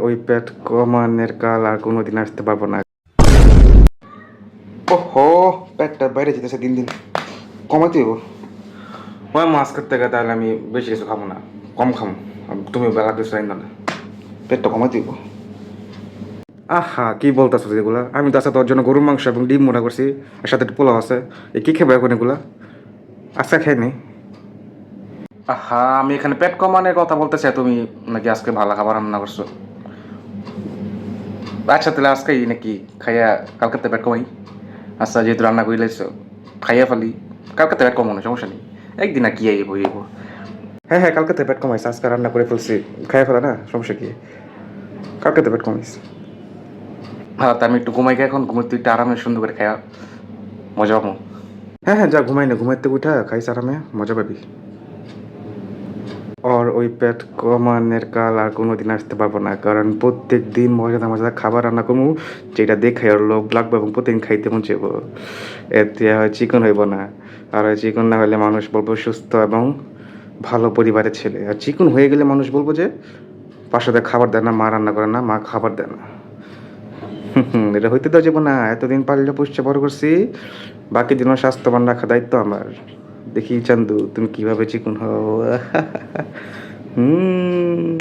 ওই পেট কমানোর কাল আর কোনোদিন আসতে পারবো না। ওহো, পেটটা বাইরে যেতেছে দিন দিন, কমাতে হইব। ওই মাছ করতে গেলে তাহলে আমি বেশি কিছু খাবো না, কম খাবো। তুমি বেলা কিছু না, পেটটা কমাতে হইব। আহা, কি বলতেছো যেগুলা? আমি তো আছে তোর জন্য গরুর মাংস এবং ডিম মোটা করছি, আর সাথে একটু পোলাও আছে। এ কি খেবে এখন এগুলা? আজকে খাই নি। আহা, আমি এখানে পেট কমানোর কথা বলতেছি, তুমি নাকি আজকে ভালো খাবার রান্না করছো? আচ্ছা তাহলে আজকেই নাকি খাইয়া কালকে পেট কমাই। আচ্ছা যেহেতু রান্না করে লাইছো, খাইয়া ফেলি। কালকে পেট কমানো সমস্যা নেই, একদিন আর কি আইব হইব। হ্যাঁ হ্যাঁ, কালকে পেট কমাইছে, আজকে রান্না করে ফেলছি। খাইয়া ফেলা না, সমস্যা কি? কালকে পেট কমাইছে। হ্যাঁ, তা আমি একটু ঘুমাই গিয়ে, এখন ঘুমাইতে একটু আরামে সুন্দর করে খাইয়া মজা পাবো। হ্যাঁ হ্যাঁ, যা ঘুমাই না, ঘুমাইতে উঠা খাইস আরামে, মজা পাবি। আর ওই পেট কমানোর কাল আর কোনোদিন আসতে পারবো না, কারণ প্রত্যেক দিন মজাদার মজাদার খাবার রান্না করবো, যেটা দেখে আর লোভ লাগবে এবং প্রতিদিন খাইতে মন চাইবো। এতে হয় চিকন হইব না, আর ওই চিকন না হলে মানুষ বলবো সুস্থ এবং ভালো পরিবারের ছেলে, আর চিকন হয়ে গেলে মানুষ বলবো যে পাশে খাবার দেয় না, মা রান্না করে না, মা খাবার দেয় না। এটা হইতে দেওয়া যাবো না, এতদিন পারলে পুষছে বড় করছি, বাকি দিনও স্বাস্থ্যবান রাখা দায়িত্ব আমার। দেখি চান্দু তুমি কিভাবে চিকন হও। হুম।